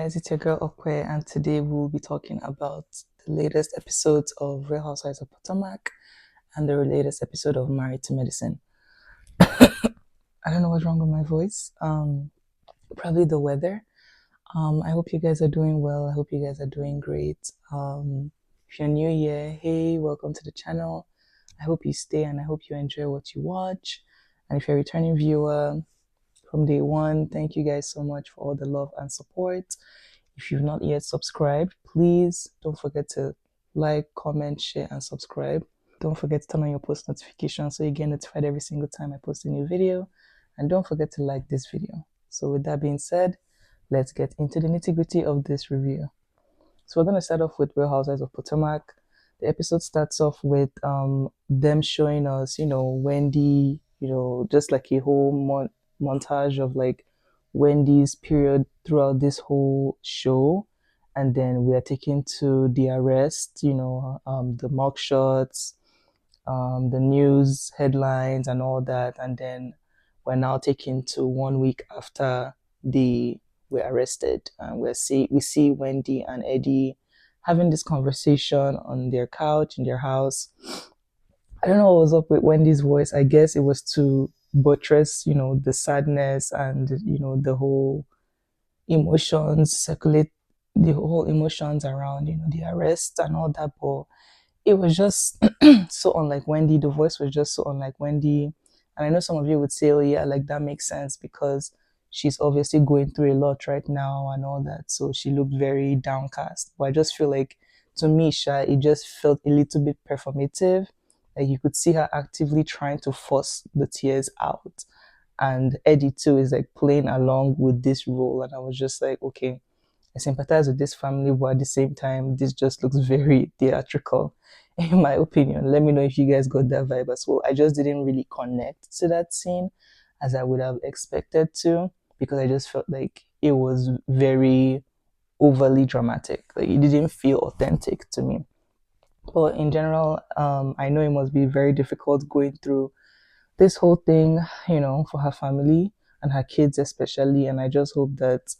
guys, it's your girl Okwe, and today we'll be talking about the latest episodes of Real Housewives of Potomac and the latest episode of Married to Medicine. I don't know what's wrong with my voice. Probably the weather. I hope you guys are doing well. I hope you guys are doing great. If you're new here, hey, welcome to the channel. I hope you stay and I hope you enjoy what you watch. And if you're a returning viewer from day one, thank you guys so much for all the love and support. If you've not yet subscribed, please don't forget to like, comment, share, and subscribe. Don't forget to turn on your post notifications so you get notified every single time I post a new video. And don't forget to like this video. So with that being said, let's get into the nitty-gritty of this review. So we're going to start off with Real Housewives of Potomac. The episode starts off with them showing us, Wendy, just like a whole montage of like Wendy's period throughout this whole show. And then we are taken to the arrest, the mug shots, the news headlines and all that. And then we're now taken to 1 week after we're arrested, and we see Wendy and Eddie having this conversation on their couch in their house. I don't know what was up with Wendy's voice. I guess it was to buttress, the sadness and the whole emotions circulate, the whole emotions around, the arrest and all that. But it was just so unlike Wendy. The voice was just so unlike Wendy. And I know some of you would say, oh yeah, like that makes sense because she's obviously going through a lot right now and all that. So she looked very downcast. But I just feel like, to me, it just felt a little bit performative. Like you could see her actively trying to force the tears out. And Eddie too is like playing along with this role. And I was just like, okay, I sympathize with this family, but at the same time, this just looks very theatrical, in my opinion. Let me know if you guys got that vibe as well. I just didn't really connect to that scene as I would have expected to, because I just felt like it was very overly dramatic. Like it didn't feel authentic to me. But in general, I know it must be very difficult going through this whole thing, for her family and her kids especially. And I just hope that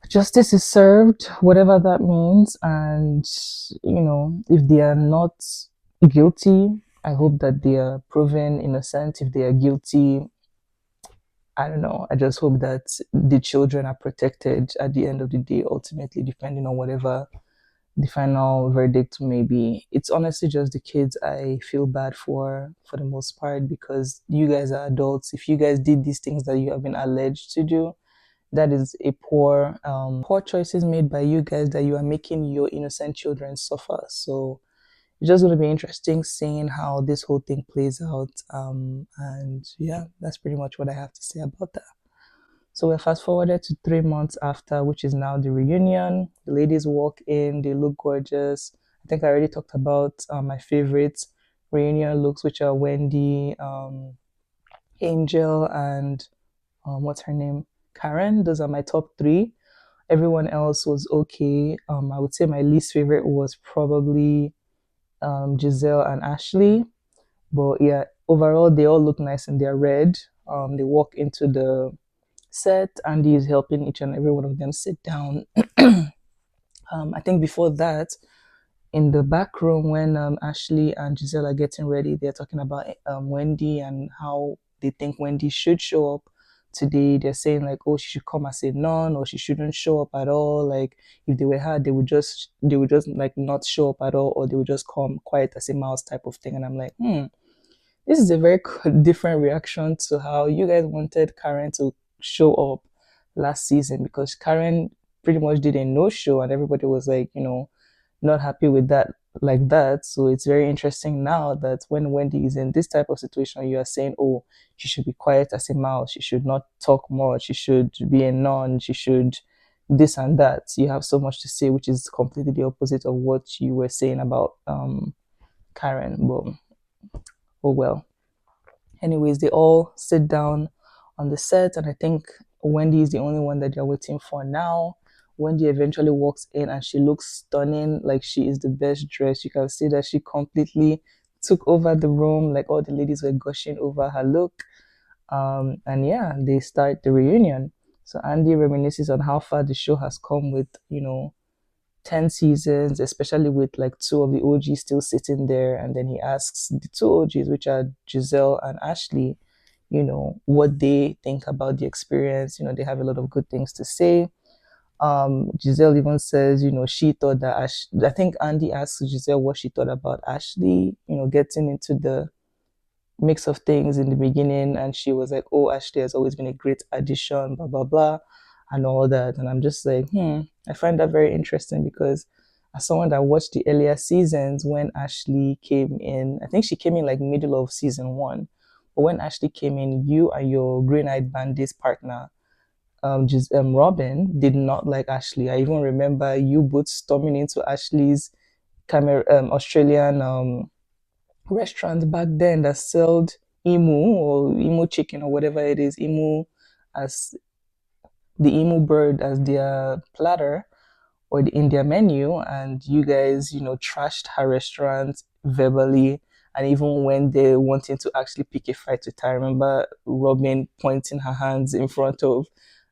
justice is served, whatever that means. And, if they are not guilty, I hope that they are proven innocent. If they are guilty, I don't know. I just hope that the children are protected at the end of the day, ultimately, depending on whatever the final verdict may be. It's honestly just the kids I feel bad for the most part, because you guys are adults. If you guys did these things that you have been alleged to do, that is a poor choices made by you guys, that you are making your innocent children suffer. So it's just going to be interesting seeing how this whole thing plays out. And yeah, that's pretty much what I have to say about that. So we're fast forwarded to 3 months after, which is now the reunion. The ladies walk in, they look gorgeous. I think I already talked about my favorite reunion looks, which are Wendy, Angel, and what's her name? Karen. Those are my top three. Everyone else was okay. I would say my least favorite was probably Giselle and Ashley. But yeah, overall, they all look nice in their red. They walk into the set. Andy is helping each and every one of them sit down. I think before that, in the back room, when Ashley and Giselle are getting ready, they're talking about Wendy and how they think Wendy should show up today. They're saying like, oh, she should come as a nun, or she shouldn't show up at all. Like if they were her, they would just like not show up at all, or they would just come quiet as a mouse type of thing. And I'm like, this is a very different reaction to how you guys wanted Karen to show up last season, because Karen pretty much did a no show and everybody was like, not happy with that like that. So it's very interesting now that when Wendy is in this type of situation, you are saying, oh, she should be quiet as a mouse, she should not talk much, she should be a nun, she should this and that. You have so much to say, which is completely the opposite of what you were saying about Karen. But oh well. Anyways, they all sit down on the set, and I think Wendy is the only one that they're waiting for now. Wendy eventually walks in and she looks stunning, like she is the best dressed. You can see that she completely took over the room, like all the ladies were gushing over her look. And yeah, they start the reunion. So Andy reminisces on how far the show has come with, 10 seasons, especially with like two of the OGs still sitting there. And then he asks the two OGs, which are Giselle and Ashley, what they think about the experience. They have a lot of good things to say. Giselle even says, she thought that I think Andy asks Giselle what she thought about Ashley, getting into the mix of things in the beginning, and she was like, "Oh, Ashley has always been a great addition, blah blah blah," and all that. And I'm just like, I find that very interesting because as someone that watched the earlier seasons when Ashley came in, I think she came in like middle of season one. But when Ashley came in, you and your Green Eyed Bandits partner, Robin, did not like Ashley. I even remember you both storming into Ashley's Australian restaurant back then that sold emu chicken or whatever it is, emu as the emu bird as their platter or in their menu, and you guys, trashed her restaurant verbally, and even when they wanted to actually pick a fight with her. I remember Robin pointing her hands in front of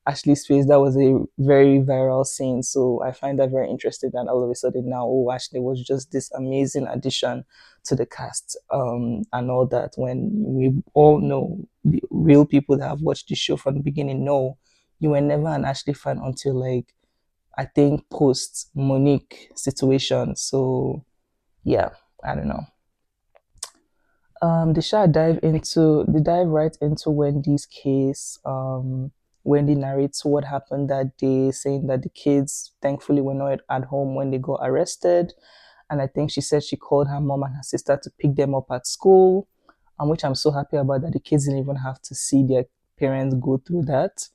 Ashley's face. That was a very viral scene. So I find that very interesting. And all of a sudden now, oh, Ashley was just this amazing addition to the cast, and all that. When we all know, the real people that have watched the show from the beginning know you were never an Ashley fan until like I think post Monique situation. So yeah, I don't know. They dive right into Wendy's case. Wendy narrates what happened that day, saying that the kids thankfully were not at home when they got arrested. And I think she said she called her mom and her sister to pick them up at school, which I'm so happy about that the kids didn't even have to see their parents go through that.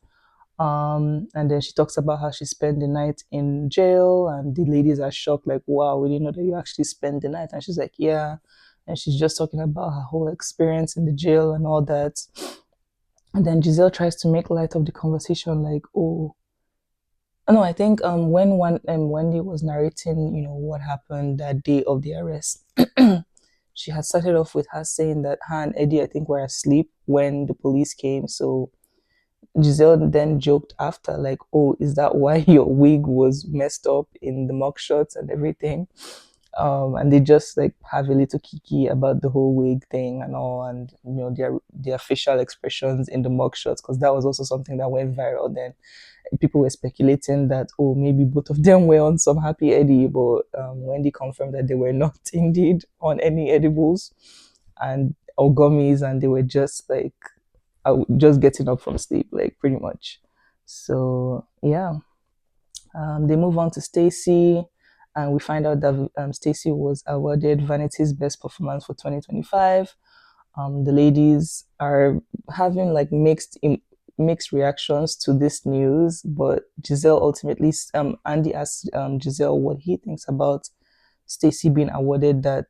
And then she talks about how she spent the night in jail, and the ladies are shocked, like, wow, we didn't know that you actually spent the night. And she's like, yeah. And she's just talking about her whole experience in the jail and all that. And then Giselle tries to make light of the conversation, like, oh, no, I think when one Wendy was narrating, what happened that day of the arrest, she had started off with her saying that her and Eddie, I think, were asleep when the police came. So Giselle then joked after, like, "Oh, is that why your wig was messed up in the mugshots and everything?" And they just like have a little kiki about the whole wig thing and all, and their facial expressions in the mugshots, because that was also something that went viral. Then people were speculating that, oh, maybe both of them were on some happy Eddie, but Wendy confirmed that they were not indeed on any edibles and or gummies, and they were just like just getting up from sleep, like pretty much. So yeah, they move on to Stacy, and we find out that Stacy was awarded Vanity's Best Performance for 2025. The ladies are having like mixed reactions to this news, but Giselle ultimately, Andy asked Giselle what he thinks about Stacy being awarded that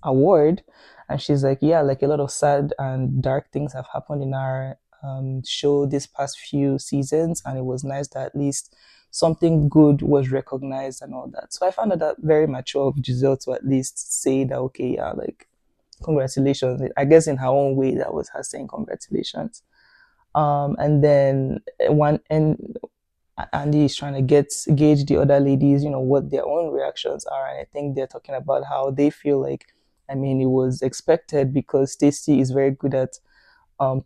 award, and she's like, yeah, like a lot of sad and dark things have happened in our show this past few seasons, and it was nice that at least something good was recognized and all that. So I found that very mature of Giselle to at least say that, okay, yeah, like congratulations. I guess in her own way that was her saying congratulations. And then one and Andy is trying to gauge the other ladies, what their own reactions are. And I think they're talking about how they feel like, I mean, it was expected because Stacey is very good at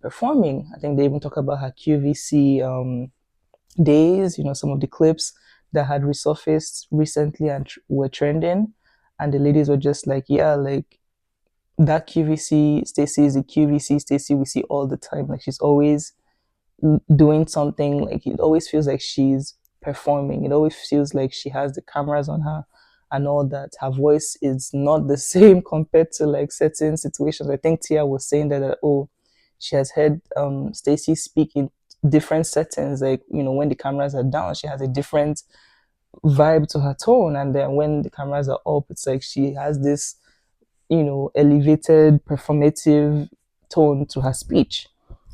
performing. I think they even talk about her QVC days, some of the clips that had resurfaced recently and were trending. And the ladies were just like, yeah, like that QVC Stacey is the QVC Stacey we see all the time. Like she's always doing something, like it always feels like she's performing, it always feels like she has the cameras on her and all that. Her voice is not the same compared to like certain situations. I think Tia was saying that, oh, she has heard Stacey speak in different settings, like when the cameras are down she has a different vibe to her tone, and then when the cameras are up it's like she has this elevated performative tone to her speech.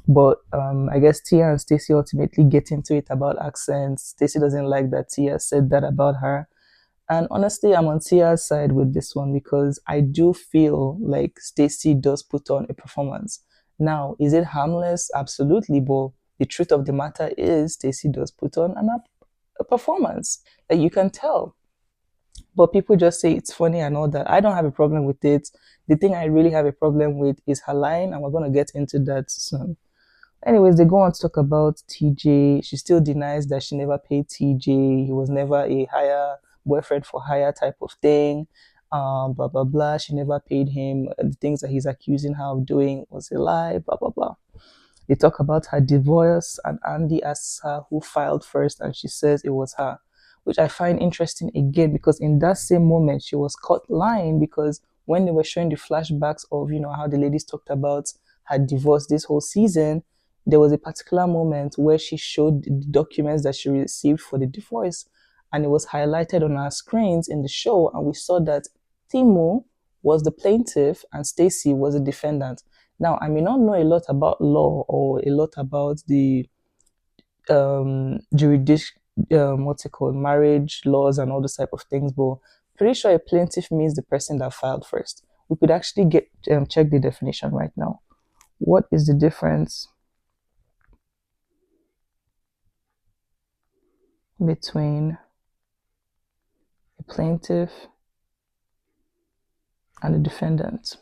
But I guess Tia and Stacey ultimately get into it about accents. Stacey doesn't like that Tia said that about her. And honestly, I'm on Tia's side with this one because I do feel like Stacey does put on a performance. Now, is it harmless? Absolutely, but the truth of the matter is Stacey does put on a performance that you can tell. But people just say it's funny and all that. I don't have a problem with it. The thing I really have a problem with is her line, and we're going to get into that soon. Anyways, they go on to talk about TJ. She still denies that she never paid TJ. He was never a hire boyfriend for hire type of thing. Blah blah blah. She never paid him. The things that he's accusing her of doing was a lie. Blah blah blah. They talk about her divorce, and Andy asks her who filed first, and she says it was her, which I find interesting again because in that same moment she was caught lying because when they were showing the flashbacks of how the ladies talked about her divorce this whole season, there was a particular moment where she showed the documents that she received for the divorce, and it was highlighted on our screens in the show, and we saw that Timo was the plaintiff and Stacy was the defendant. Now, I may not know a lot about law or a lot about the jurisdiction, what's it called, marriage laws and all those type of things, but pretty sure a plaintiff means the person that filed first. We could actually get check the definition right now. What is the difference between a plaintiff and a defendant?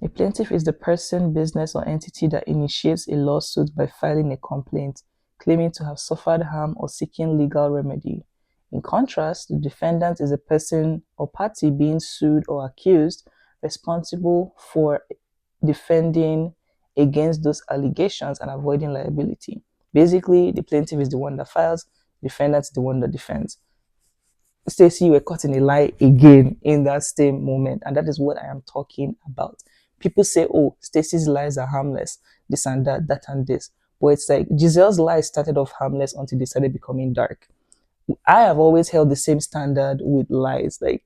A plaintiff is the person, business, or entity that initiates a lawsuit by filing a complaint, claiming to have suffered harm or seeking legal remedy. In contrast, the defendant is a person or party being sued or accused, responsible for defending against those allegations and avoiding liability. Basically, the plaintiff is the one that files, the defendant is the one that defends. Stacey, you were caught in a lie again in that same moment, and that is what I am talking about. People say, "Oh, Stacey's lies are harmless, this and that, that and this," but it's like Giselle's lies started off harmless until they started becoming dark. I have always held the same standard with lies. Like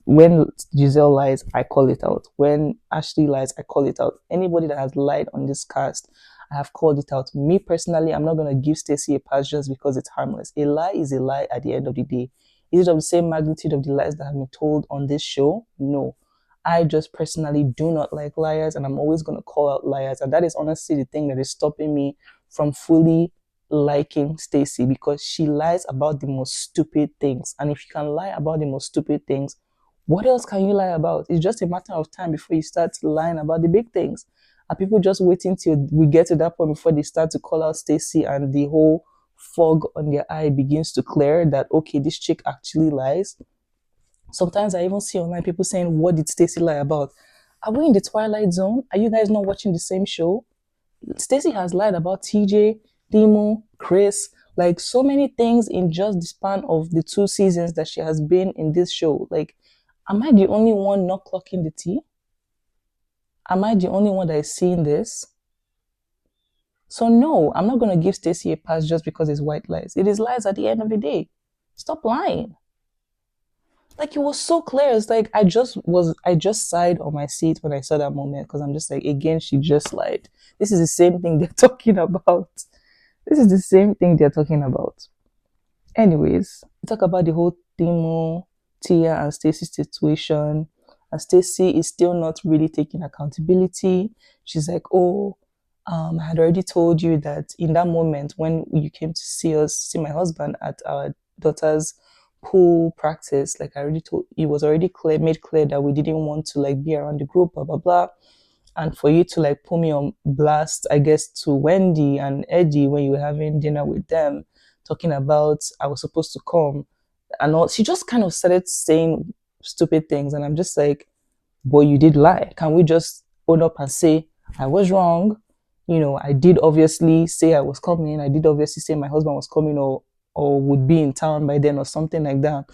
when Giselle lies, I call it out. When Ashley lies, I call it out. Anybody that has lied on this cast, I have called it out. Me personally, I'm not gonna give Stacey a pass just because it's harmless. A lie is a lie at the end of the day. Is it of the same magnitude of the lies that have been told on this show? No. I just personally do not like liars, and I'm always gonna call out liars. And that is honestly the thing that is stopping me from fully liking Stacey because she lies about the most stupid things. And if you can lie about the most stupid things, what else can you lie about? It's just a matter of time before you start lying about the big things. Are people just waiting till we get to that point before they start to call out Stacey and the whole fog on their eye begins to clear that okay, this chick actually lies? Sometimes I even see online people saying, "What did Stacey lie about?" Are we in the twilight zone? Are you guys not watching the same show? Stacey has lied about TJ, Timo, Chris, like so many things in just the span of the 2 seasons that she has been in this show. Like, am I the only one not clocking the tea? Am I the only one that is seeing this? So no, I'm not gonna give Stacey a pass just because it's white lies. It is lies at the end of the day. Stop lying. Like it was so clear. It's like I just sighed on my seat when I saw that moment because I'm just like, again, she just lied. This is the same thing they're talking about. This is the same thing they're talking about. Anyways, we talk about the whole Timo, Tia, and Stacey situation. And Stacey is still not really taking accountability. She's like, "Oh, I had already told you that in that moment when you came to see my husband at our daughter's pool practice, like I already told, it was already made clear that we didn't want to like be around the group, blah blah blah." And for you to like put me on blast, I guess, to Wendy and Eddie when you were having dinner with them, talking about I was supposed to come and all. She just kind of started saying stupid things, and I'm just like, "Boy, you did lie. Can we just own up and say I was wrong? I did obviously say I was coming. I did obviously say my husband was coming or would be in town by then or something like that."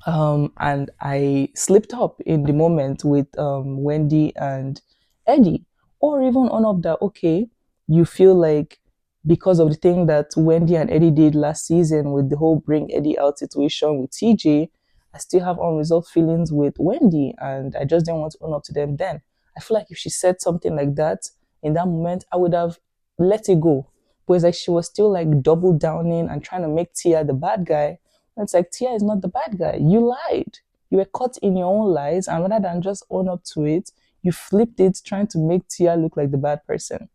And I slipped up in the moment with Wendy and Eddie, or even on up that okay, you feel like because of the thing that Wendy and Eddie did last season with the whole bring Eddie out situation with TJ, I still have unresolved feelings with Wendy, and I just didn't want to own up to them then. I feel like if she said something like that in that moment, I would have let it go. But it's like she was still like double downing and trying to make Tia the bad guy. And it's like Tia is not the bad guy. You lied. You were caught in your own lies, and rather than just own up to it, You flipped it trying to make Tia look like the bad person.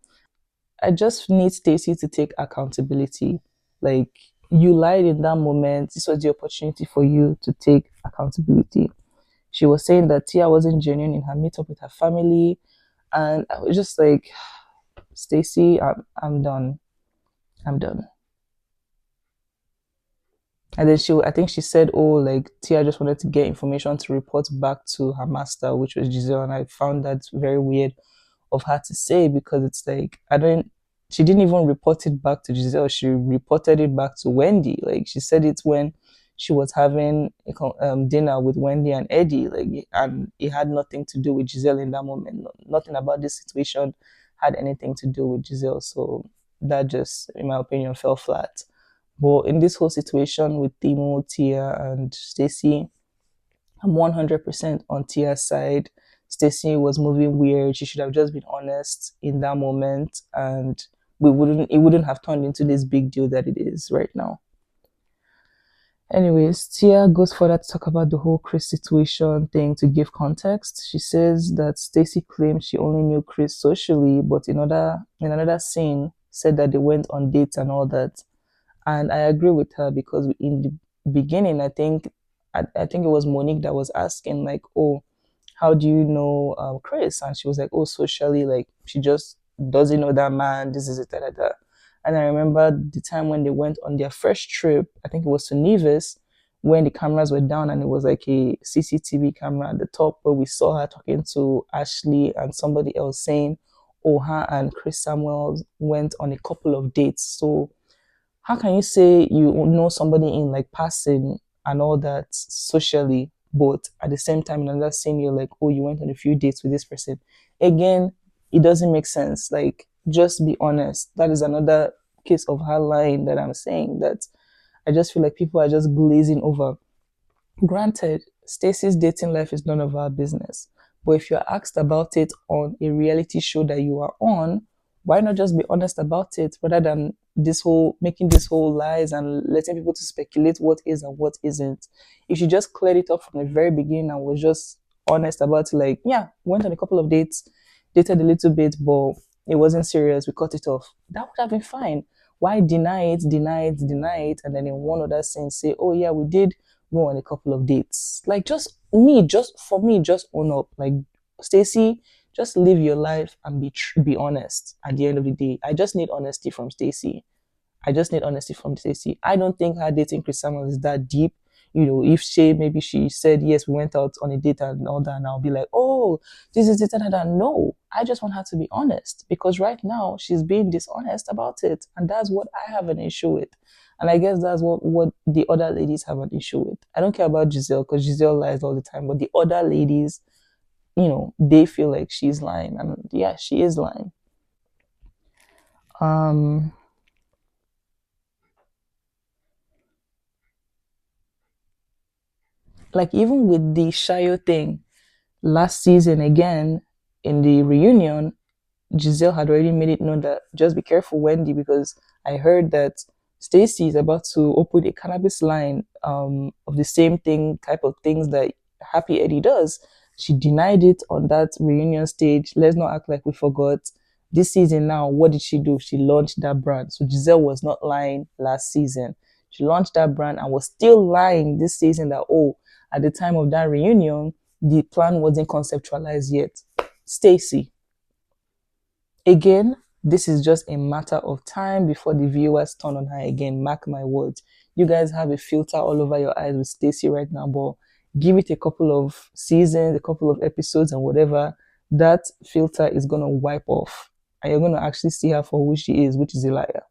I just need Stacey to take accountability. Like, you lied in that moment. This was the opportunity for you to take accountability. She was saying that Tia wasn't genuine in her meetup with her family. And I was just like, Stacey, I'm done. I'm done. And then I think she said, oh, like Tia just wanted to get information to report back to her master, which was Giselle. And I found that very weird of her to say, because it's like, she didn't even report it back to Giselle. She reported it back to Wendy. Like, she said it when she was having dinner with Wendy and Eddie, like, and it had nothing to do with Giselle in that moment. Nothing about this situation had anything to do with Giselle. So that just, in my opinion, fell flat. But in this whole situation with Timo, Tia, and Stacey, I'm 100% on Tia's side. Stacey was moving weird. She should have just been honest in that moment, and it wouldn't have turned into this big deal that it is right now. Anyways, Tia goes further to talk about the whole Chris situation thing to give context. She says that Stacey claimed she only knew Chris socially, but in another scene said that they went on dates and all that. And I agree with her, because in the beginning, I think it was Monique that was asking, like, oh, how do you know Chris? And she was like, oh, socially, like, she just doesn't know that man. This is it, da, da, da. And I remember the time when they went on their first trip, I think it was to Nevis, when the cameras were down and it was like a CCTV camera at the top, where we saw her talking to Ashley and somebody else saying, oh, her and Chris Samuels went on a couple of dates. So how can you say you know somebody in like passing and all that socially, but at the same time in another scene you're like, oh, you went on a few dates with this person? Again, it doesn't make sense. Like, just be honest. That is another case of her lying that I'm saying, that I just feel like people are just glazing over. Granted, Stacey's dating life is none of our business. But if you're asked about it on a reality show that you are on, why not just be honest about it, rather than this whole making this whole lies and letting people to speculate what is and what isn't? If you just cleared it up from the very beginning and was just honest about it, like, yeah, went on a couple of dates, dated a little bit, but it wasn't serious, we cut it off, that would have been fine. Why deny it, deny it, deny it, and then in one other sense say, oh yeah, we did go on a couple of dates? Like, just for me, just own up. Like, Stacey, just live your life and be honest. At the end of the day, I just need honesty from Stacey. I just need honesty from Stacey. I don't think her dating Chris Samuel is that deep. You know, if maybe she said, yes, we went out on a date and all that, and I'll be like, oh, this is it, and that. No, I just want her to be honest, because right now she's being dishonest about it. And that's what I have an issue with. And I guess that's what the other ladies have an issue with. I don't care about Giselle, because Giselle lies all the time, but the other ladies, they feel like she's lying. And yeah, she is lying. Um, like, even with the Shayo thing last season, again in the reunion, Giselle had already made it known that just be careful, Wendy, because I heard that Stacey is about to open a cannabis line of the same thing, type of things that Happy Eddie does. She denied it on that reunion stage. Let's not act like we forgot. This season now, what did she do? She launched that brand. So Giselle was not lying last season. She launched that brand and was still lying this season that, oh, at the time of that reunion, the plan wasn't conceptualized yet. Stacey, again, this is just a matter of time before the viewers turn on her again. Mark my words. You guys have a filter all over your eyes with Stacey right now, but give it a couple of seasons, a couple of episodes, and whatever, that filter is going to wipe off. And you're going to actually see her for who she is, which is a liar,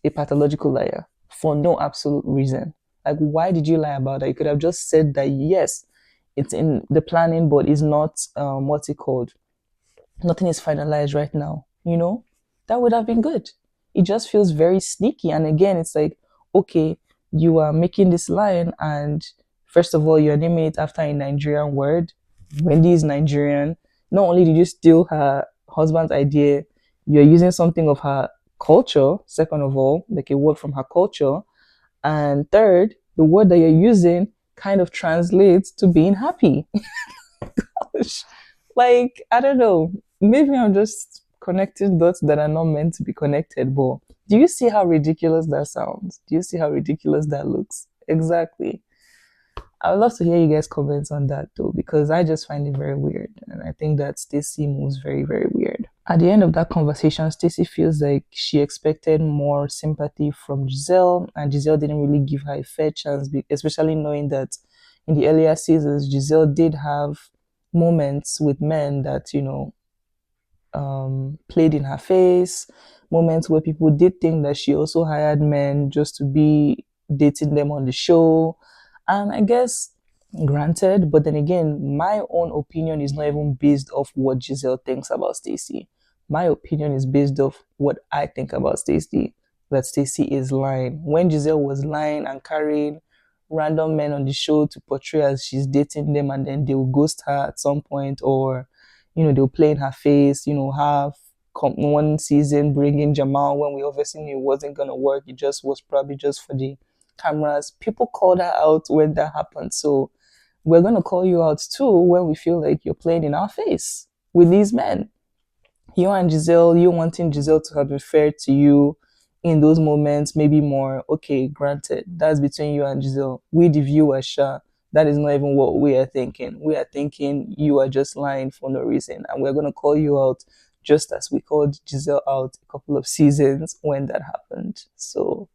a pathological liar, for no absolute reason. Like, why did you lie about that? You could have just said that, yes, it's in the planning, but it's not, what's it called? Nothing is finalized right now, that would have been good. It just feels very sneaky. And again, it's like, okay, you are making this line, and first of all, you're naming it after a Nigerian word. Wendy is Nigerian. Not only did you steal her husband's idea, you're using something of her culture, second of all, like a word from her culture. And third, the word that you're using kind of translates to being happy. Like, I don't know. Maybe I'm just connecting dots that are not meant to be connected, but do you see how ridiculous that sounds? Do you see how ridiculous that looks? Exactly. I would love to hear you guys' comments on that though, because I just find it very weird. And I think that Stacy moves very, very weird. At the end of that conversation, Stacy feels like she expected more sympathy from Giselle, and Giselle didn't really give her a fair chance, especially knowing that in the earlier seasons, Giselle did have moments with men that, played in her face, moments where people did think that she also hired men just to be dating them on the show. And I guess, granted, but then again, my own opinion is not even based off what Giselle thinks about Stacey. My opinion is based off what I think about Stacey, that Stacey is lying. When Giselle was lying and carrying random men on the show to portray as she's dating them and then they will ghost her at some point, or they'll play in her face, have one season bringing Jamal when we obviously knew it wasn't going to work. It just was probably just for the cameras. People called her out when that happened. So we're going to call you out too when we feel like you're playing in our face with these men. You and Giselle, you wanting Giselle to have been fair to you in those moments, maybe more. Okay, granted, that's between you and Giselle. We, the viewers, sure, that is not even what we are thinking. We are thinking you are just lying for no reason, and we're going to call you out just as we called Giselle out a couple of seasons when that happened. So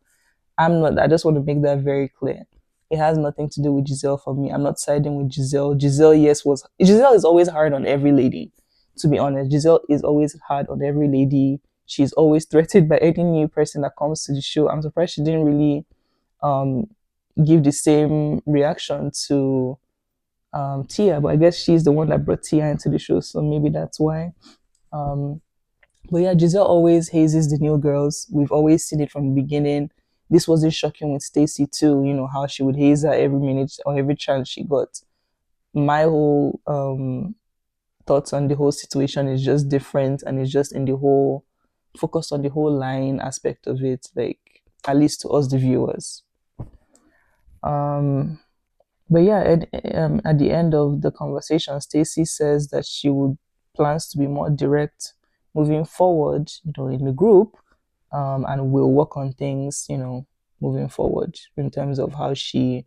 I just want to make that very clear. It has nothing to do with Giselle for me. I'm not siding with Giselle. Giselle is always hard on every lady, to be honest. Giselle is always hard on every lady. She's always threatened by any new person that comes to the show. I'm surprised she didn't really um, give the same reaction to Tia, but I guess she's the one that brought Tia into the show, so maybe that's why. Um, but yeah, Giselle always hazes the new girls. We've always seen it from the beginning. This wasn't shocking with Stacy too, how she would haze her every minute or every chance she got. My whole thoughts on the whole situation is just different, and it's just in the whole focused on the whole line aspect of it, like at least to us the viewers. Um but yeah, at the end of the conversation, Stacy says that she would plans to be more direct moving forward, in the group, and will work on things, moving forward in terms of how she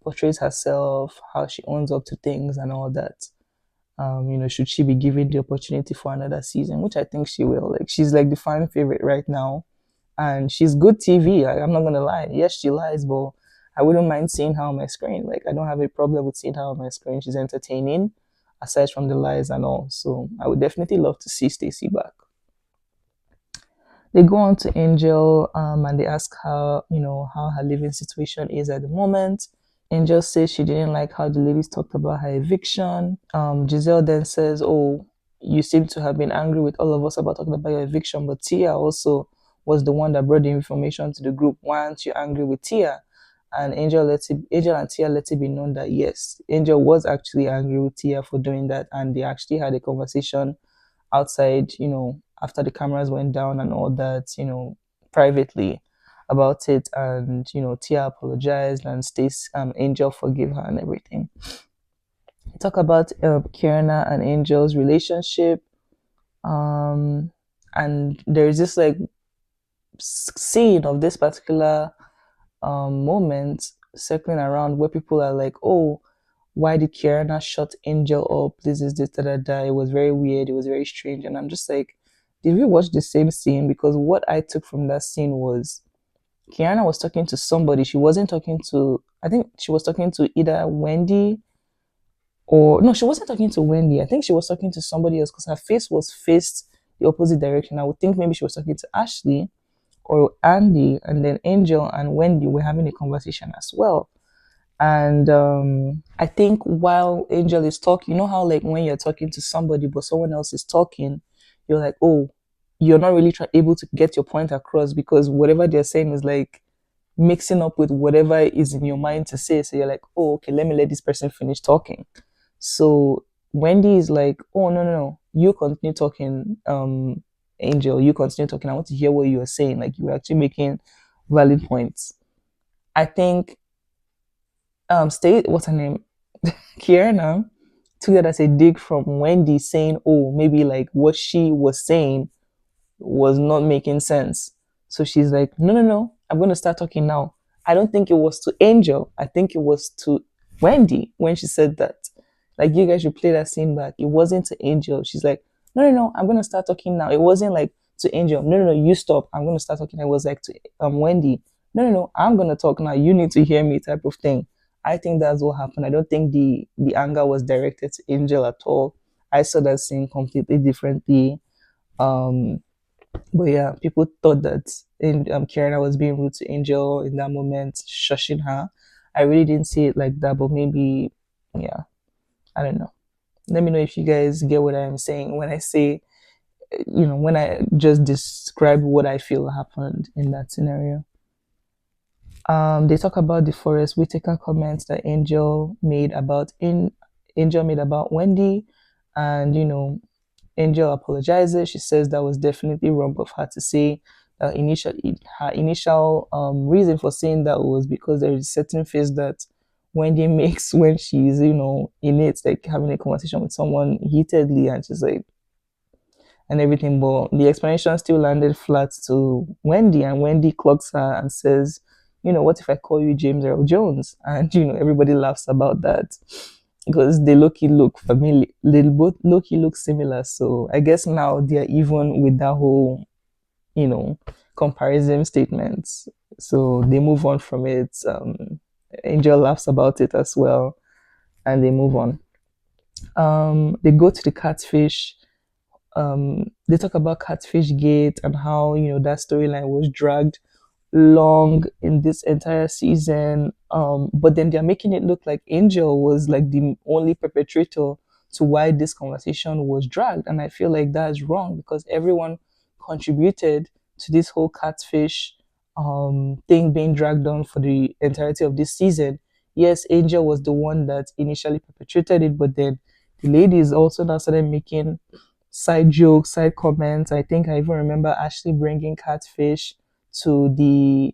portrays herself, how she owns up to things, and all that. Should she be given the opportunity for another season, which I think she will. Like, she's like the fan favorite right now, and she's good TV. Like, I'm not gonna lie. Yes, she lies, but I wouldn't mind seeing her on my screen. Like, I don't have a problem with seeing her on my screen. She's entertaining, aside from the lies and all. So I would definitely love to see Stacey back. They go on to Angel, and they ask her, how her living situation is at the moment. Angel says she didn't like how the ladies talked about her eviction. Giselle then says, "Oh, you seem to have been angry with all of us about talking about your eviction, but Tia also was the one that brought the information to the group. Why aren't you angry with Tia?" And Angel and Tia let it be known that yes, Angel was actually angry with Tia for doing that, and they actually had a conversation outside, after the cameras went down and all that, privately about it. And, Tia apologized, and Angel forgave her and everything. Talk about Kierna and Angel's relationship. And there's this like scene of this particular moment circling around where people are like, oh, why did Kierna shut Angel up? This is this, da da da. It was very weird. It was very strange. And I'm just like, did we watch the same scene? Because what I took from that scene was Kierna was talking to somebody. She wasn't talking to, I think she was talking to either Wendy or, no, she wasn't talking to Wendy. I think she was talking to somebody else because her face was faced the opposite direction. I would think maybe she was talking to Ashley or Andy, and then Angel and Wendy were having a conversation as well. And I think while Angel is talking, how like when you're talking to somebody but someone else is talking, you're like, oh, you're not really able to get your point across because whatever they're saying is like mixing up with whatever is in your mind to say. So you're like, oh, okay, let me let this person finish talking. So Wendy is like, oh, no, you continue talking, Angel, you continue talking. I want to hear what you are saying. Like, you were actually making valid points. I think what's her name? Kierna took that as a dig from Wendy saying, oh, maybe like what she was saying was not making sense. So she's like, no, no, no, I'm going to start talking now. I don't think it was to Angel. I think it was to Wendy when she said that. Like, you guys should play that scene back. It wasn't to Angel. She's like, no, no, no, I'm going to start talking now. It wasn't like to Angel. No, no, no, you stop. I'm going to start talking. I was like to Wendy. No, no, no, I'm going to talk now. You need to hear me type of thing. I think that's what happened. I don't think the anger was directed to Angel at all. I saw that scene completely differently. Um, but yeah, people thought that Kieran was being rude to Angel in that moment, shushing her. I really didn't see it like that, but maybe, yeah, I don't know. Let me know if you guys get what I'm saying when I say, when I just describe what I feel happened in that scenario. They talk about the Forest Whitaker comments that Angel made about Wendy, and Angel apologizes. She says that was definitely wrong of her to say. Her initial reason for saying that was because there is a certain face that Wendy makes when she's, in it, like having a conversation with someone heatedly, and she's like, and everything. But the explanation still landed flat to Wendy, and Wendy clocks her and says, what if I call you James Earl Jones? And, everybody laughs about that because they look familiar, they both look similar. So I guess now they're even with that whole, comparison statements. So they move on from it. Angel laughs about it as well, and they move on. They go to the catfish. They talk about Catfish Gate and how that storyline was dragged long in this entire season. But then they're making it look like Angel was like the only perpetrator to why this conversation was dragged, and I feel like that's wrong because everyone contributed to this whole catfish thing being dragged on for the entirety of this season. Yes, Angel was the one that initially perpetrated it, but then the ladies also now started making side jokes, side comments. I think I even remember Ashley bringing catfish to the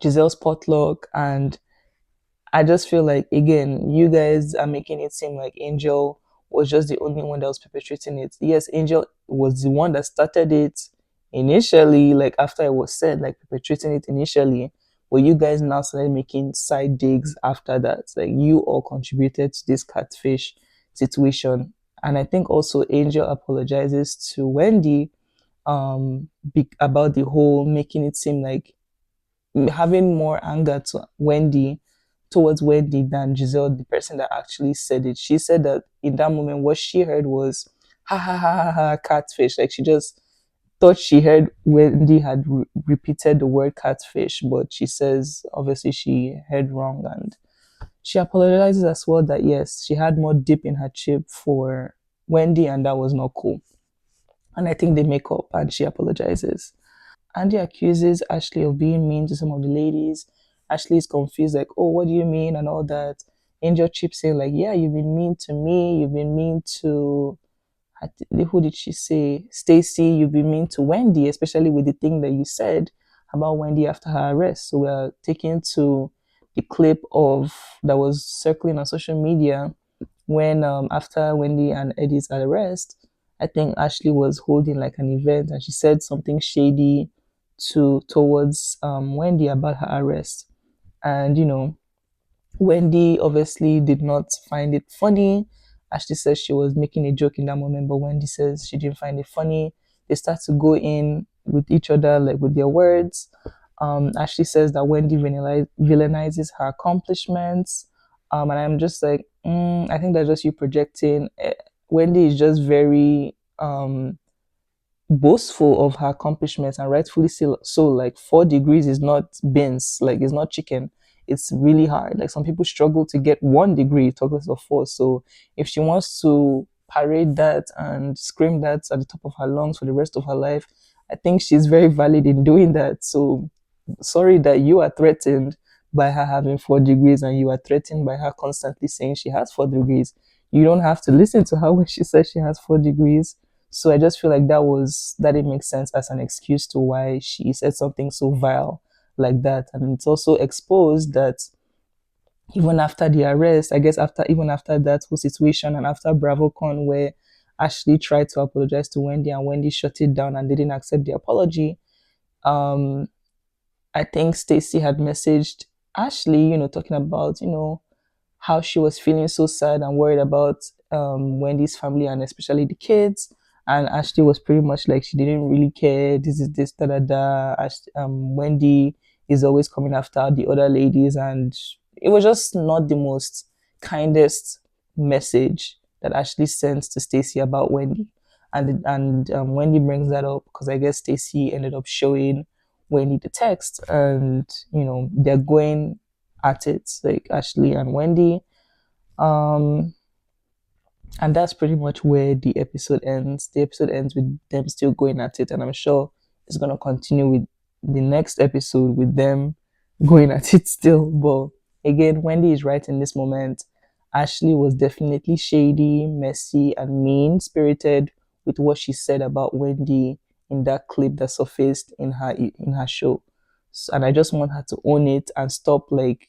Giselle's potluck, and I just feel like again, you guys are making it seem like Angel was just the only one that was perpetrating it. Yes, Angel was the one that started it initially, like after it was said, like perpetrating it initially. But you guys now started making side digs after that. Like you all contributed to this catfish situation. And I think also Angel apologizes to Wendy about the whole making it seem like having more anger towards Wendy than Giselle, the person that actually said it. She said that in that moment, what she heard was ha ha ha ha ha catfish. Like she just thought she heard Wendy had repeated the word catfish, but she says obviously she heard wrong, and she apologizes as well that yes, she had more dip in her chip for Wendy, and that was not cool. And I think they make up, and she apologizes. Andy accuses Ashley of being mean to some of the ladies. Ashley is confused, like, oh, what do you mean? And all that. Angel chips in, like, yeah, you've been mean to me. You've been mean to, who did she say? Stacy, you've been mean to Wendy, especially with the thing that you said about Wendy after her arrest. So we're taking to the clip of that was circling on social media when after Wendy and Eddie's arrest, I think Ashley was holding like an event and she said something shady towards Wendy about her arrest. And Wendy obviously did not find it funny. Ashley says she was making a joke in that moment, but Wendy says she didn't find it funny. They start to go in with each other, like with their words. Ashley says that Wendy villainizes her accomplishments. And I'm just like, I think that's just you projecting. Wendy is just very boastful of her accomplishments, and rightfully so. Like 4 degrees is not beans, like it's not chicken. It's really hard. Like some people struggle to get 1 degree, talk less of 4. So if she wants to parade that and scream that at the top of her lungs for the rest of her life, I think she's very valid in doing that. So sorry that you are threatened by her having 4 degrees and you are threatened by her constantly saying she has 4 degrees. You don't have to listen to her when she says she has 4 degrees. So I just feel like that it makes sense as an excuse to why she said something so vile like that. And it's also exposed that even after the arrest, I guess after even after that whole situation and after BravoCon where Ashley tried to apologize to Wendy and Wendy shut it down and didn't accept the apology. Um, I think Stacey had messaged Ashley, talking about, how she was feeling so sad and worried about Wendy's family and especially the kids. And Ashley was pretty much like she didn't really care. This is this da da da. Wendy is always coming after the other ladies, and it was just not the most kindest message that Ashley sent to Stacey about Wendy. And Wendy brings that up because I guess Stacey ended up showing Wendy the text, and they're going at it, like Ashley and Wendy. Um, and that's pretty much where the episode ends. The episode ends with them still going at it, and I'm sure it's gonna continue with the next episode with them going at it still. But again, Wendy is right in this moment. Ashley was definitely shady, messy, and mean spirited with what she said about Wendy in that clip that surfaced in her show. So, and I just want her to own it and stop like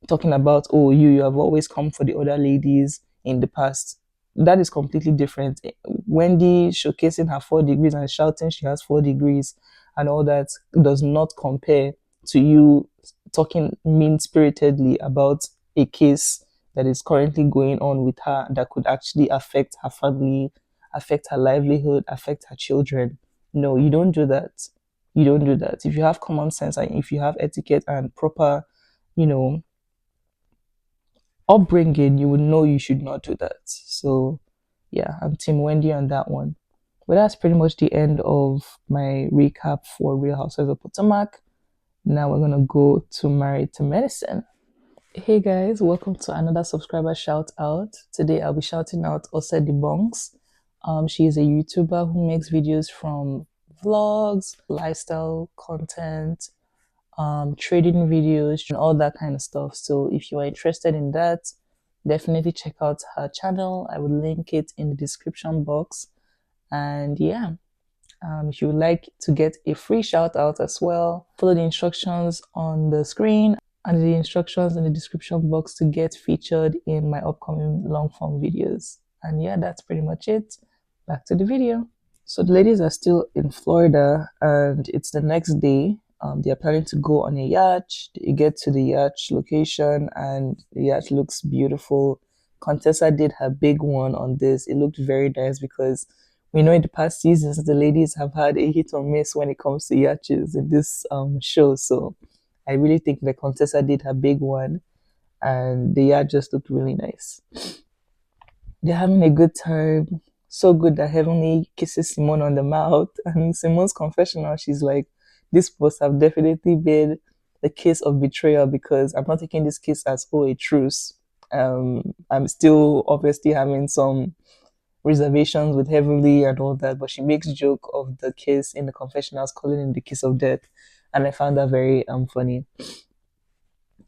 talking about, oh, you have always come for the other ladies in the past. That is completely different. Wendy showcasing her 4 degrees and shouting she has 4 degrees and all that does not compare to you talking mean spiritedly about a case that is currently going on with her that could actually affect her family, affect her livelihood, affect her children. No, you don't do that. You don't do that. If you have common sense and if you have etiquette and proper, you know, upbringing, you would know you should not do that. So, yeah, I'm Team Wendy on that one. But that's pretty much the end of my recap for Real Housewives of Potomac. Now we're gonna go to Married to Medicine. Hey guys, welcome to another subscriber shout out. Today I'll be shouting out Ose Debunks. She is a YouTuber who makes videos from vlogs, lifestyle content, trading videos, and all that kind of stuff. So if you are interested in that, definitely check out her channel. I will link it in the description box. And yeah, if you would like to get a free shout out as well, follow the instructions on the screen and the instructions in the description box to get featured in my upcoming long form videos. And yeah, that's pretty much it. Back to the video. So the ladies are still in Florida and it's the next day. They are planning to go on a yacht. You get to the yacht location and the yacht looks beautiful. Contessa did her big one on this. It looked very nice because we know in the past seasons the ladies have had a hit or miss when it comes to yachts in this show. So I really think the Contessa did her big one and the yacht just looked really nice. They're having a good time. So good that Heavenly kisses Simone on the mouth. And in Simone's confessional, she's like, this must have definitely been the case of betrayal because I'm not taking this case as, oh, a truce. I'm still obviously having some reservations with Heavenly and all that, but she makes joke of the kiss in the confessionals, calling it the kiss of death. And I found that very funny.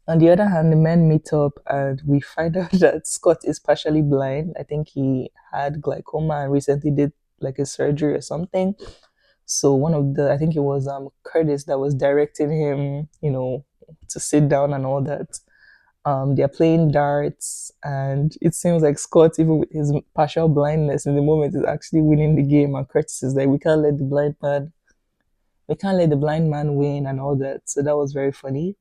On the other hand, the men meet up and we find out that Scott is partially blind. I think he had glaucoma and recently did like a surgery or something. So one of the, I think it was Curtis that was directing him, to sit down and all that. They're playing darts, and it seems like Scott, even with his partial blindness in the moment, is actually winning the game. And Curtis is like, we can't let the blind man win, and all that. So that was very funny.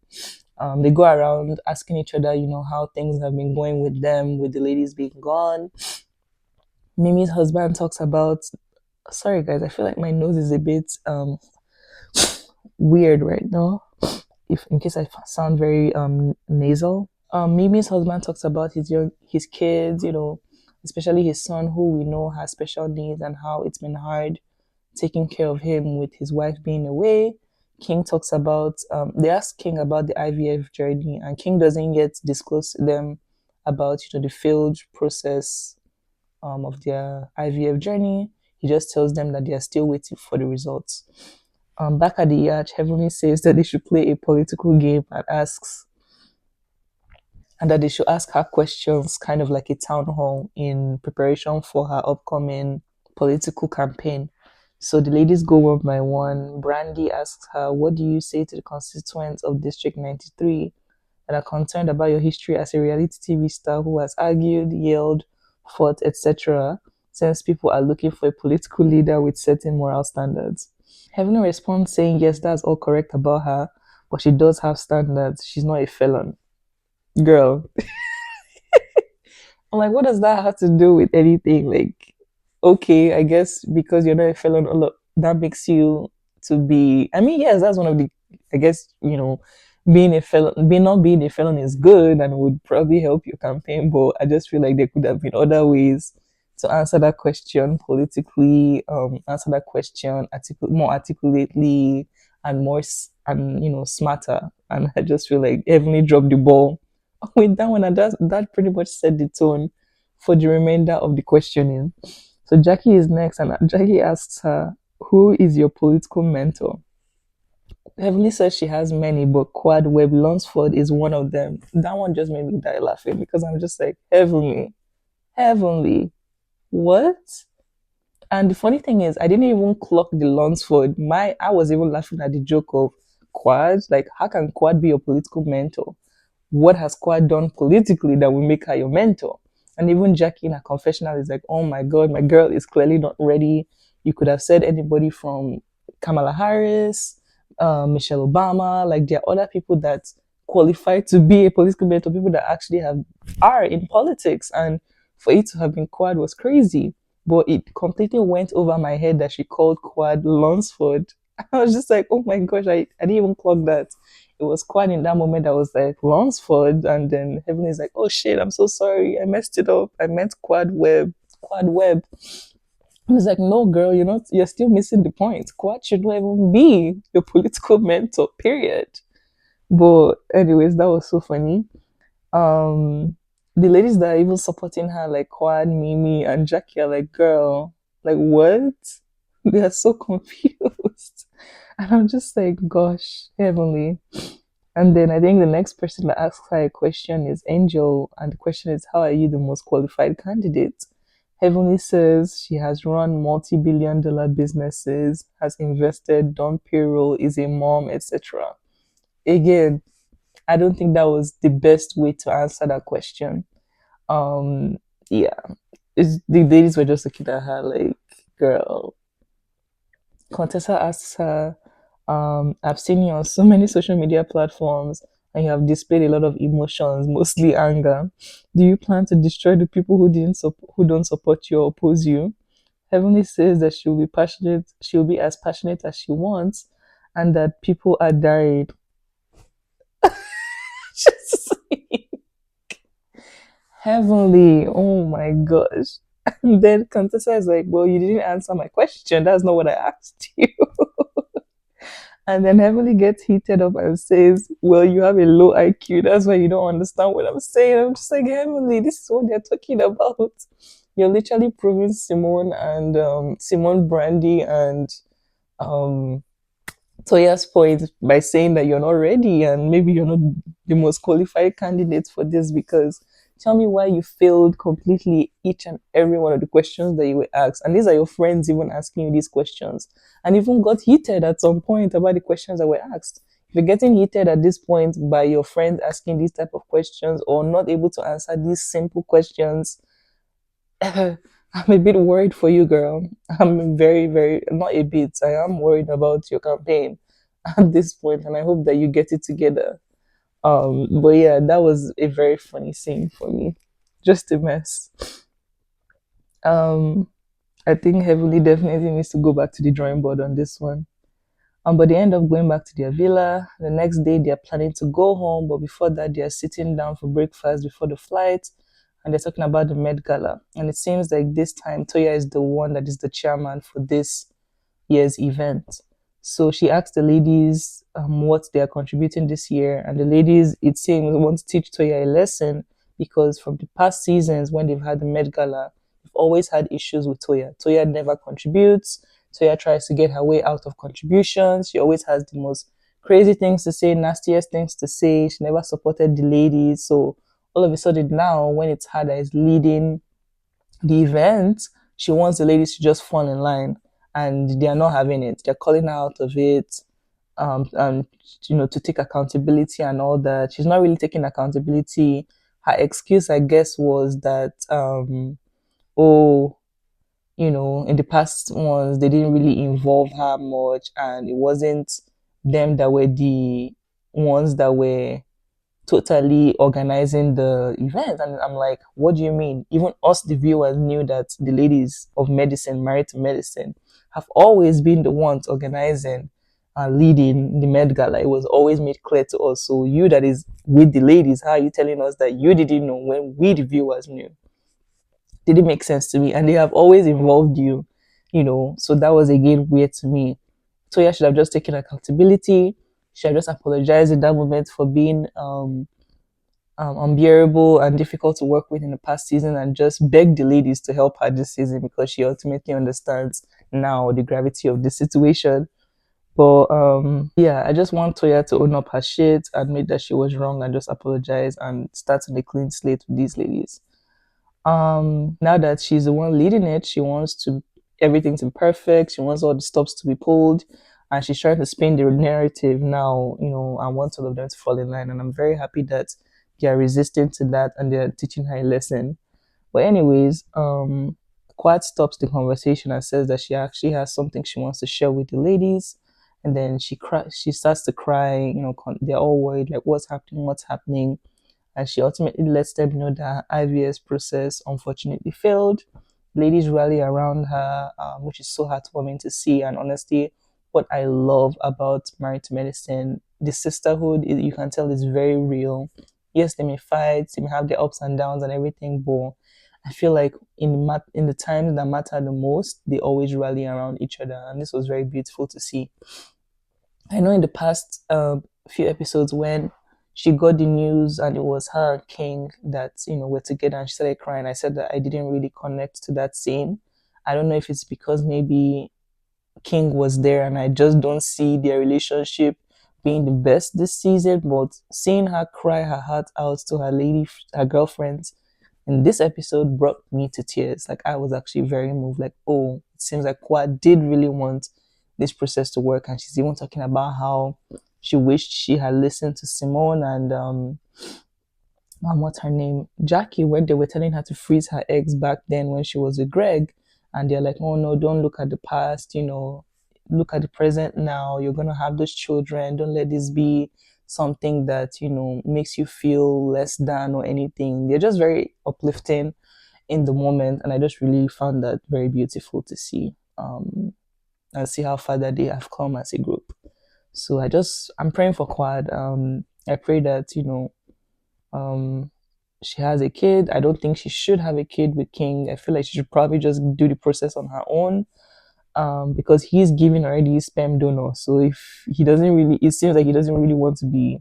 They go around asking each other, how things have been going with them, with the ladies being gone. Mimi's husband talks about. Sorry, guys, I feel like my nose is a bit weird right now. If in case I sound very nasal. Mimi's husband talks about his kids, especially his son, who we know has special needs, and how it's been hard taking care of him with his wife being away. King talks about, they ask King about the IVF journey, and King doesn't yet disclose to them about, the failed process of their IVF journey. He just tells them that they are still waiting for the results. Back at the yacht, Heavenly says that they should play a political game and that they should ask her questions, kind of like a town hall in preparation for her upcoming political campaign. So the ladies go one by one. Brandy asks her, what do you say to the constituents of District 93? that are concerned about your history as a reality TV star who has argued, yelled, fought, etc., since people are looking for a political leader with certain moral standards. Heavenly responds saying, yes, that's all correct about her, but she does have standards. She's not a felon. Girl, I'm like, what does that have to do with anything? Like, okay, I guess because you're not a felon, that makes you to be. I mean, yes, that's one of the. I guess being a felon, being not being a felon is good and would probably help your campaign. But I just feel like there could have been other ways to answer that question politically. Answer that question more articulately and and smarter. And I just feel like Heavenly dropped the ball with that one, and that pretty much set the tone for the remainder of the questioning. So Jackie is next, and Jackie asks her, "Who is your political mentor?" Heavenly says she has many, but Quad Web Lunsford is one of them. That one just made me die laughing because I'm just like, Heavenly, what? And the funny thing is, I didn't even clock the Lunsford. I was even laughing at the joke of Quad. Like, how can Quad be your political mentor? What has Quad done politically that will make her your mentor? And even Jackie in her confessional is like, oh my God, my girl is clearly not ready. You could have said anybody from Kamala Harris, Michelle Obama. Like, there are other people that qualify to be a political mentor, people that actually are in politics. And for it to have been Quad was crazy. But it completely went over my head that she called Quad Lunsford. I was just like, oh my gosh, I didn't even clock that. It was Quad in that moment that was like Lunsford, and then Heaven is like, oh shit, I'm so sorry, I messed it up. I meant Quad Web. I was like, no, girl, you're still missing the point. Quad should not even be your political mentor, period. But anyways, that was so funny. Um, the ladies that are even supporting her, like Quad, Mimi, and Jackie, are like, girl, like what? They are so confused. And I'm just like, gosh, Heavenly. And then I think the next person that asks her a question is Angel. And the question is, how are you the most qualified candidate? Heavenly says she has run multi-billion-dollar businesses, has invested, done payroll, is a mom, etc. Again, I don't think that was the best way to answer that question. Um, yeah, the ladies were just looking at her like, girl. Contessa asks her, I've seen you on so many social media platforms and you have displayed a lot of emotions, mostly anger. Do you plan to destroy the people who don't support you or oppose you? Heavenly says that she'll be as passionate as she wants, and that people are dying. Heavenly, oh my gosh. And then Contessa is like, well, you didn't answer my question. That's not what I asked you. And then Heavenly gets heated up and says, well, you have a low IQ. That's why you don't understand what I'm saying. I'm just like, Heavenly, this is what they're talking about. You're literally proving Simone and Simone Brandy and um, Toya's point by saying that you're not ready and maybe you're not the most qualified candidate for this, because tell me why you failed completely each and every one of the questions that you were asked. And these are your friends even asking you these questions, and even got heated at some point about the questions that were asked. If you're getting heated at this point by your friends asking these type of questions or not able to answer these simple questions, I'm a bit worried for you, girl. I'm very, very, not a bit. I am worried about your campaign at this point, and I hope that you get it together. But yeah, that was a very funny scene for me. Just a mess. Um, I think Heavenly definitely needs to go back to the drawing board on this one. But they end up going back to their villa. The next day, they're planning to go home, but before that, they're sitting down for breakfast before the flight, and they're talking about the Met Gala. And it seems like this time, Toya is the one that is the chairman for this year's event. So she asked the ladies what they are contributing this year, and the ladies, it seems, want to teach Toya a lesson because from the past seasons when they've had the Met Gala, they've always had issues with Toya. Toya never contributes. Toya tries to get her way out of contributions. She always has the most crazy things to say, nastiest things to say. She never supported the ladies. So all of a sudden now, when it's her that is leading the event, she wants the ladies to just fall in line, and they are not having it. They're calling her out of it. and to take accountability and all that. She's not really taking accountability. Her excuse, I guess, was that oh, in the past ones they didn't really involve her much, and it wasn't them that were the ones that were totally organizing the event. And I'm like, what do you mean? Even us, the viewers, knew that the ladies of medicine, married to medicine, have always been the ones organizing and leading the Met Gala. It was always made clear to us. So you that is with the ladies, how are you telling us that you didn't know when we, the viewers, knew? Didn't make sense to me. And they have always involved you. So that was again weird to me. So yeah, should have just taken accountability. Should have just apologized in that moment for being unbearable and difficult to work with in the past season, and just beg the ladies to help her this season because she ultimately understands now the gravity of the situation. But yeah, I just want Toya to own up her shit, admit that she was wrong, and just apologize and start on a clean slate with these ladies. Now that she's the one leading it, she wants to everything to be perfect. She wants all the stops to be pulled, and she's trying to spin the narrative now. I want all of them to fall in line, and I'm very happy that they are resisting to that and they're teaching her a lesson. But anyways, Quad stops the conversation and says that she actually has something she wants to share with the ladies. And then she cries. She starts to cry. They're all worried, like, what's happening? What's happening? And she ultimately lets them know that IVS process unfortunately failed. Ladies rally around her, which is so heartwarming to see. And honestly, what I love about Married to Medicine, the sisterhood, you can tell is very real. Yes, they may fight, they may have their ups and downs and everything, but I feel like in the times that matter the most, they always rally around each other, and this was very beautiful to see. I know in the past few episodes when she got the news and it was her and King that were together and she started crying, I said that I didn't really connect to that scene. I don't know if it's because maybe King was there and I just don't see their relationship being the best this season, but seeing her cry her heart out to her girlfriends in this episode brought me to tears. Like, I was actually very moved. Like, oh, it seems like Kwa did really want this process to work, and she's even talking about how she wished she had listened to Simone and what's her name, Jackie, when they were telling her to freeze her eggs back then when she was with Greg, and they're like, oh no, don't look at the past, look at the present now. You're gonna have those children. Don't let this be something that makes you feel less than or anything. They're just very uplifting in the moment, and I just really found that very beautiful to see. And see how far that they have come as a group. So I'm praying for Quad. I pray that um, she has a kid. I don't think she should have a kid with King. I feel like she should probably just do the process on her own. Because he's giving already sperm donor. So if he doesn't really, it seems like he doesn't really want to be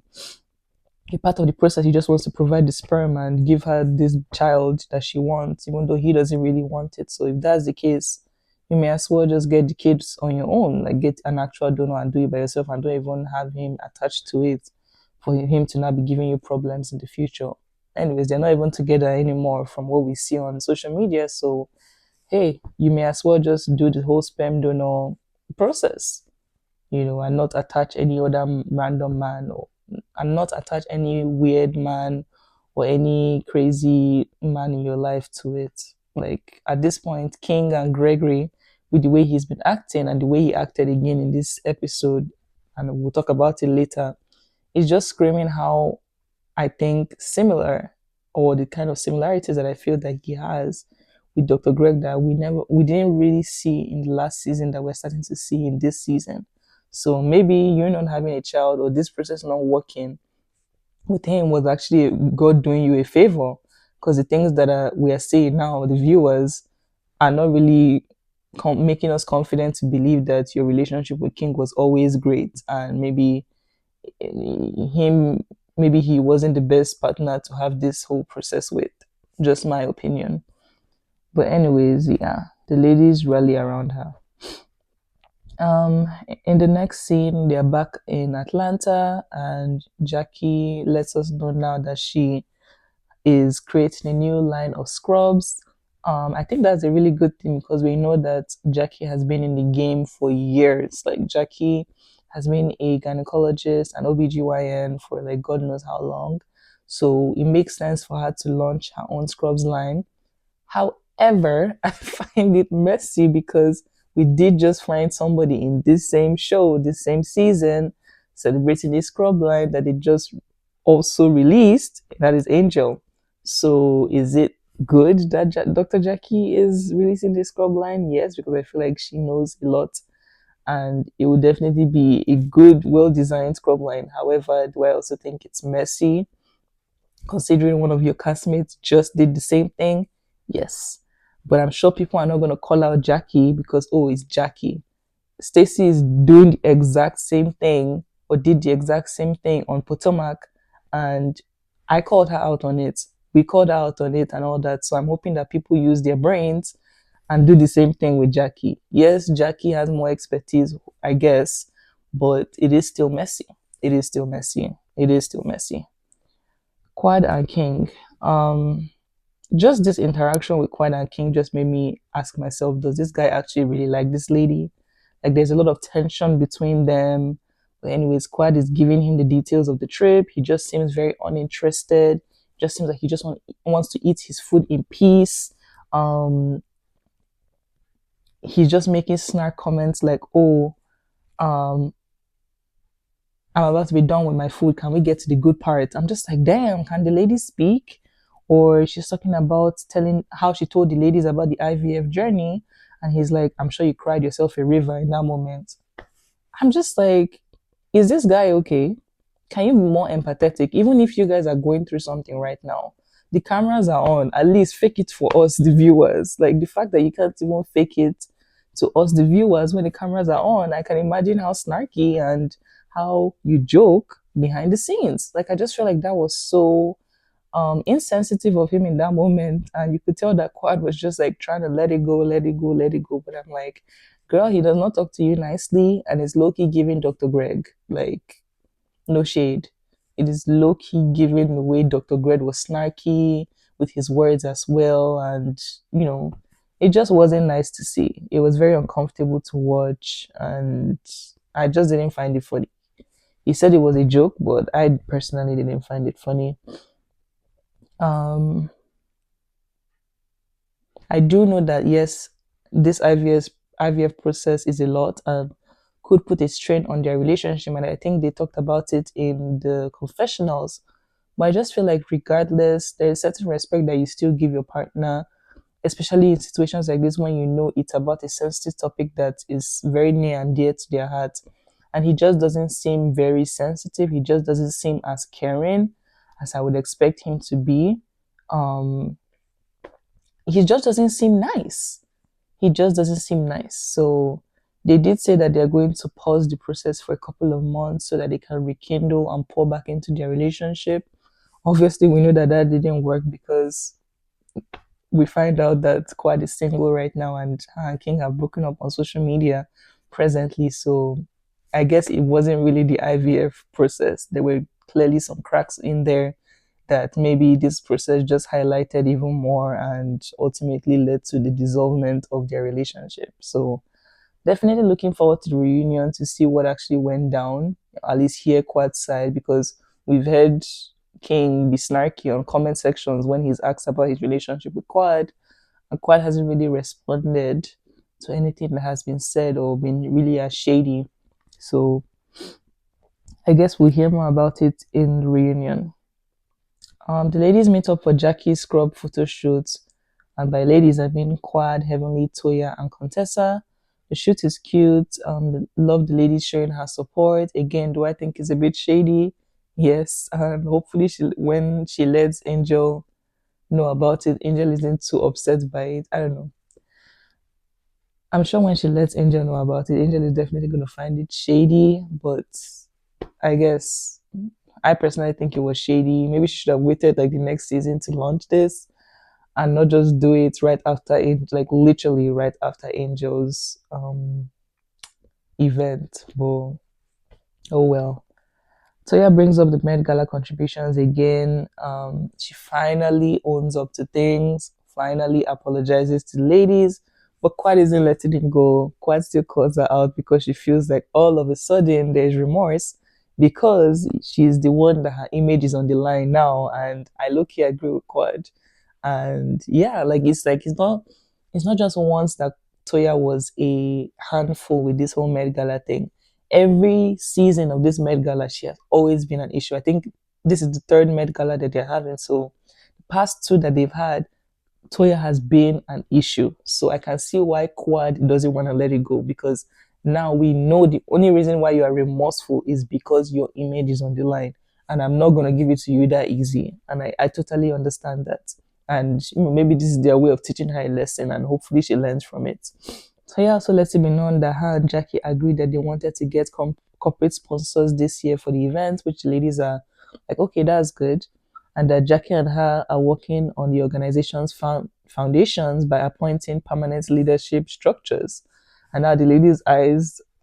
a part of the process. He just wants to provide the sperm and give her this child that she wants, even though he doesn't really want it. So if that's the case, you may as well just get the kids on your own, like get an actual donor and do it by yourself, and don't even have him attached to it for him to not be giving you problems in the future. Anyways, they're not even together anymore from what we see on social media. So hey, you may as well just do the whole sperm donor process, and not attach any other random man, or and not attach any weird man or any crazy man in your life to it. Like, at this point, King and Gregory, with the way he's been acting and the way he acted again in this episode, and we'll talk about it later, is just screaming how I think similar, or the kind of similarities that I feel that he has with Dr. Greg that we didn't really see in the last season that we're starting to see in this season. So maybe you're not having a child, or this process not working with him was actually God doing you a favor, because the things that we are seeing now, the viewers are not really making us confident to believe that your relationship with King was always great, and him maybe he wasn't the best partner to have this whole process with. Just my opinion. But anyways, yeah, the ladies rally around her. Um, in the next scene, they're back in Atlanta, and Jackie lets us know now that she is creating a new line of scrubs. I think that's a really good thing because we know that Jackie has been in the game for years. Like, Jackie has been a gynecologist and OBGYN for like God knows how long. So it makes sense for her to launch her own scrubs line. However, I find it messy because we did just find somebody in this same show, this same season, celebrating a scrub line that they just also released. That is Angel. So is it good that Dr. Jackie is releasing this scrub line? Yes, because I feel like she knows a lot and it would definitely be a good, well designed scrub line. However, do I also think it's messy? Considering one of your classmates just did the same thing? Yes. But I'm sure people are not going to call out Jackie because, oh, it's Jackie. Stacy is doing the exact same thing or did the exact same thing on Potomac, and I called her out on it. We called her out on it and all that. So I'm hoping that people use their brains and do the same thing with Jackie. Yes, Jackie has more expertise, I guess, but it is still messy. It is still messy. It is still messy. Quad and King. Just this interaction with Quad and King just made me ask myself, does this guy actually really like this lady? Like there's a lot of tension between them. But anyways, Quad is giving him the details of the trip. He just seems very uninterested. Just seems like he just wants to eat his food in peace. He's just making snark comments like, oh, um, I'm about to be done with my food. Can we get to the good part? I'm just like, damn, can the lady speak? Or she's talking about telling how she told the ladies about the IVF journey. And he's like, I'm sure you cried yourself a river in that moment. I'm just like, is this guy okay? Can you be more empathetic? Even if you guys are going through something right now, the cameras are on. At least fake it for us, the viewers. Like the fact that you can't even fake it to us, the viewers, when the cameras are on, I can imagine how snarky and how you joke behind the scenes. Like I just feel like that was so insensitive of him in that moment, and you could tell that Quad was just like trying to let it go, let it go, let it go. But I'm like, girl, he does not talk to you nicely, and is low key giving Dr. Greg like no shade. It is low key giving the way Dr. Greg was snarky with his words as well, and it just wasn't nice to see. It was very uncomfortable to watch, and I just didn't find it funny. He said it was a joke, but I personally didn't find it funny. I do know that yes, this IVF process is a lot and could put a strain on their relationship, and I think they talked about it in the confessionals. But I just feel like regardless, there is certain respect that you still give your partner, especially in situations like this when you know it's about a sensitive topic that is very near and dear to their heart. And he just doesn't seem very sensitive. He just doesn't seem as caring as I would expect him to be. Um, he just doesn't seem nice. He just doesn't seem nice. So they did say that they're going to pause the process for a couple of months so that they can rekindle and pour back into their relationship. Obviously, we know that that didn't work because we find out that Quad is single right now and King have broken up on social media presently. So I guess it wasn't really the IVF process. There were clearly some cracks in there that maybe this process just highlighted even more and ultimately led to the dissolvement of their relationship. So definitely looking forward to the reunion to see what actually went down, at least hear Quad's side, because we've heard King be snarky on comment sections when he's asked about his relationship with Quad, and Quad hasn't really responded to anything that has been said or been really as shady. So I guess we'll hear more about it in the reunion. The ladies meet up for Jackie's scrub photo shoot, and by ladies I mean Quad, Heavenly, Toya, and Contessa. The shoot is cute. Love the ladies showing her support. Again, do I think it's a bit shady? Yes, and hopefully when she lets Angel know about it, Angel isn't too upset by it. I don't know. I'm sure when she lets Angel know about it, Angel is definitely going to find it shady, but I guess I personally think it was shady. Maybe she should have waited like the next season to launch this and not just do it right after it, like literally right after Angel's event. But oh well. Toya brings up the Met Gala contributions again. She finally owns up to things, finally apologizes to the ladies, But Quad isn't letting him go. Quad still calls her out because she feels like all of a sudden there's remorse because she's the one that her image is on the line now. And I low-key agree with Quad. And yeah, like it's not just once that Toya was a handful with this whole Met Gala thing. Every season of this Met Gala, she has always been an issue. I think this is the third Met Gala that they're having. So the past two that they've had, Toya has been an issue. So I can see why Quad doesn't want to let it go because now we know the only reason why you are remorseful is because your image is on the line. And I'm not going to give it to you that easy. And I totally understand that. And maybe this is their way of teaching her a lesson and hopefully she learns from it. So yeah, so let it be known that her and Jackie agreed that they wanted to get corporate sponsors this year for the event, which the ladies are like, okay, that's good. And that Jackie and her are working on the organization's foundations by appointing permanent leadership structures. And now the ladies'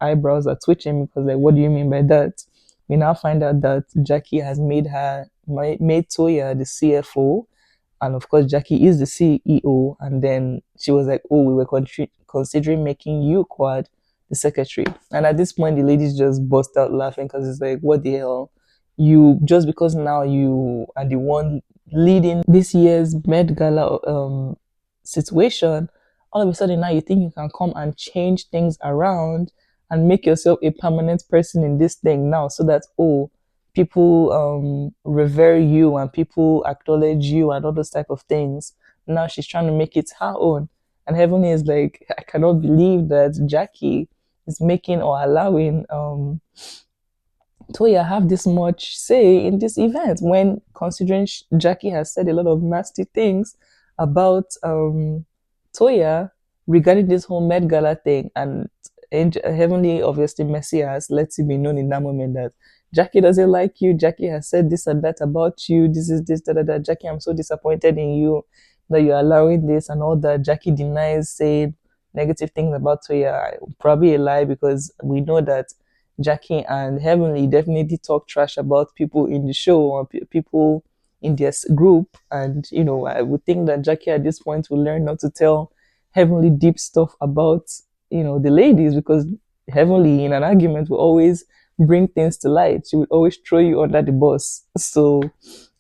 eyebrows are twitching because like, what do you mean by that? We now find out that Jackie has made Toya the CFO, and of course Jackie is the CEO. And then she was like, "Oh, we were considering making you Quad the secretary." And at this point, the ladies just burst out laughing because it's like, "What the hell? You just because now you are the one leading this year's Met Gala situation, all of a sudden now you think you can come and change things around and make yourself a permanent person in this thing now, so that people revere you and people acknowledge you and all those type of things. Now she's trying to make it her own. And Heavenly is like, I cannot believe that Jackie is making or allowing Toya have this much say in this event when considering Jackie has said a lot of nasty things about Toya regarding this whole Met Gala thing. And Heavenly obviously Messias lets it be known in that moment that Jackie doesn't like you. Jackie has said this and that about you. This is this, da, da, da. Jackie, I'm so disappointed in you that you're allowing this and all that. Jackie denies saying negative things about Toya. Probably a lie because we know that Jackie and Heavenly definitely talk trash about people in the show or people in their group. And, I would think that Jackie at this point will learn not to tell Heavenly deep stuff about, the ladies because Heavenly in an argument will always bring things to light. She would always throw you under the bus. So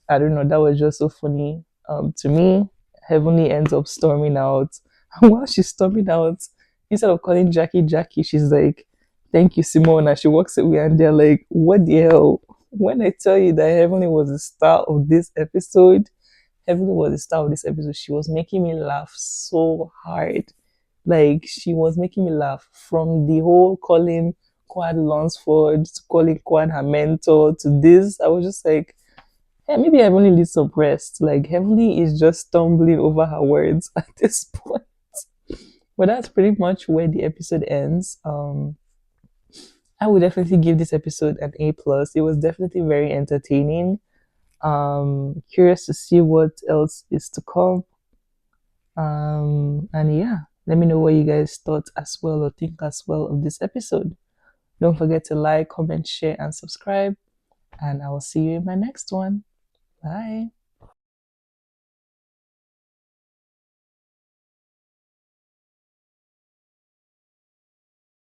I don't know. That was just so funny to me. Heavenly ends up storming out. And while she's storming out, instead of calling Jackie Jackie, she's like, "Thank you, Simone." And she walks away and they're like, "What the hell?" When I tell you that Heavenly was the star of this episode, Heavenly was the star of this episode. She was making me laugh so hard. Like, she was making me laugh from the whole calling Quad Lunsford to calling Quad her mentor to this. I was just like, hey, maybe Heavenly needs some rest. Like, Heavenly is just stumbling over her words at this point. But that's pretty much where the episode ends. I would definitely give this episode an A plus. It was definitely very entertaining. Curious to see what else is to come. And yeah, let me know what you guys thought as well or think as well of this episode. Don't forget to like, comment, share, and subscribe. And I will see you in my next one. Bye.